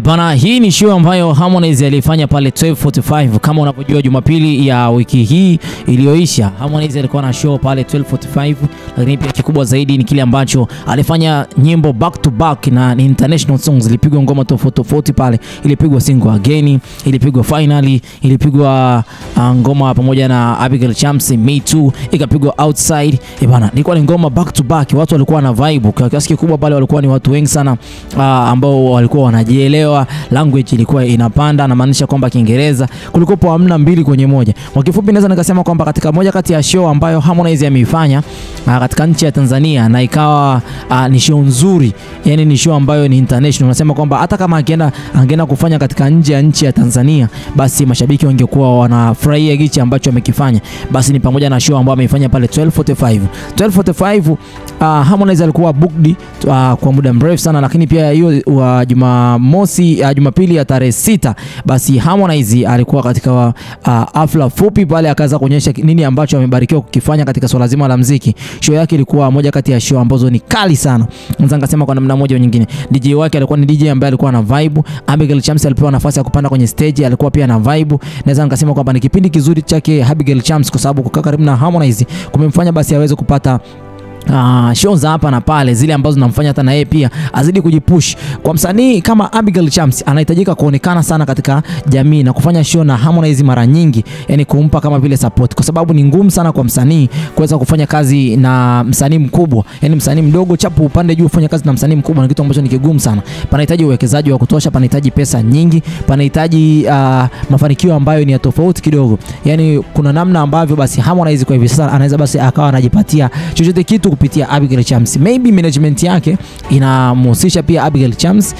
Bana, hii ni show ambayo Harmonize alifanya pale 12:45. Kama unavyojua Jumapili ya wiki hii iliyoisha, Harmonize alikuwa na show pale 12:45, lakini pia kikubwa zaidi ni kile ambacho alifanya nyimbo back to back na international songs. Ilipigwa ngoma tofauti pale, ilipigwa Single Again, ilipigwa Finally, ilipigwa ngoma pamoja na Abigail Chams Me Too, ikapigwa Outside. Bana, ilikuwa ni ngoma back to back, watu walikuwa na vibe kwa kiasi kikubwa pale, walikuwa ni watu wengi sana ambao walikuwa wanajielewa. Language ilikuwa inapanda, na maanisha kwamba Kiingereza kulikuwa hamna mbili kwenye moja. Kwa kifupi naweza nikasema kwamba katika moja kati ya show ambayo Harmonize ameifanya katika nchi ya Tanzania na ikawa ni show nzuri, yani ni show ambayo ni international. Unasema kwamba hata kama angeenda kufanya katika nje ya nchi ya Tanzania, basi mashabiki wangekuwa wanafurahia gichi ambacho amekifanya. Basi ni pamoja na show ambayo ameifanya pale 12:45. Harmonize alikuwa booked kwa muda mrefu sana, lakini pia hiyo Jumapili ya tarehe 6, basi Harmonize alikuwa katika hafla fupi pale, akaanza kuonyesha nini ambacho amebarikiwa kukifanya katika swala zima la muziki. Show yake ilikuwa moja kati ya show ambazo ni kali sana. Naweza ngasema kwa namna moja au nyingine. DJ wake alikuwa ni DJ ambaye alikuwa na vibe. Abigail Chams alipewa nafasi ya kupanda kwenye stage, alikuwa pia na vibe. Naweza ngasema kwamba ni kipindi kizuri chake Abigail Chams, kwa sababu kukaa karibu na Harmonize kumemfanya basi aweze kupata shows hapa na pale zile ambazo zinamfanya hata na yeye pia azidi kujipush. Kwa msanii kama Abigail Chams anahitajika kuonekana sana katika jamii na kufanya show na Harmonize mara nyingi, yani kumpa kama vile support, kwa sababu ni ngumu sana kwa msanii kuweza kufanya kazi na msanii mkubwa. Yani msanii mdogo chapu upande juu kufanya kazi na msanii mkubwa ni kitu ambacho ni kigumu sana. Panahitaji uwekezaji wa kutosha, panahitaji pesa nyingi, panahitaji mafanikio ambayo ni ya tofauti kidogo. Yani kuna namna ambavyo basi Harmonize kwa hivi sasa anaweza basi akawa anajipatia chochote kitu kupitia Abigail Chams. Maybe management yake inamhusisha pia Abigail Chams,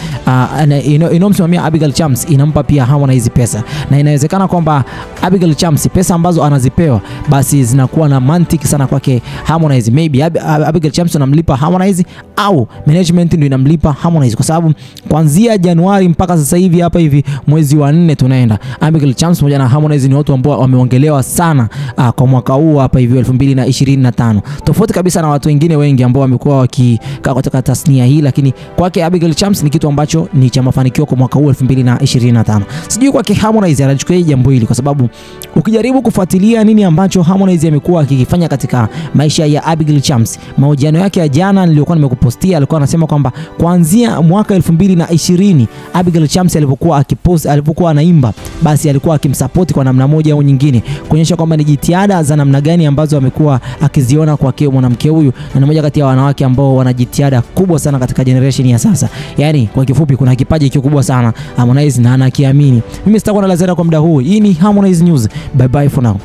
inomsimamia Abigail Chams inampa pia Harmonize pesa, na inawezekana kwamba Abigail Chams pesa ambazo anazipewa basi zinakuwa na mantiki sana kwake Harmonize. Maybe Abigail Chams anamlipa Harmonize au management ndio inamlipa Harmonize, kwa sababu kuanzia Januari mpaka sasa hivi hapa hivi mwezi wa 4 tunaenda, Abigail Chams pamoja na Harmonize ni watu ambao wameongelewa sana kwa mwaka huu hapa hivi 2025, tofauti kabisa na watu wengine wengi ambao wamekuwa wakikaa katika tasnia hii, lakini kwake Abigail Chams ni kitu ambacho ni cha mafanikio kwa mwaka huu 2025. Sijui kwake Harmonize anachukua jambo hili, kwa sababu ukijaribu kufuatilia nini ambacho Harmonize amekuwa akifanya katika maisha ya Abigail Chams, mahojiano yake ya jana nilikuwa nimekupostia, alikuwa anasema kwamba kuanzia mwaka 2020 Abigail Chams alipokuwa anaimba, basi alikuwa akimsupport kwa namna moja au nyingine, kuonyesha kwamba ni jitihada za namna gani ambazo amekuwa akiziona kwa mwanamke huyu, na ni moja kati ya wanawake ambao wana jitihada kubwa sana katika generation ya sasa. Yani kwa kifupi kuna kipaji kikubwa sana Harmonize na anakiamini. Mimi sitakuwa na la ziada kwa muda huu. Hii ni Harmonize News. Bye bye for now.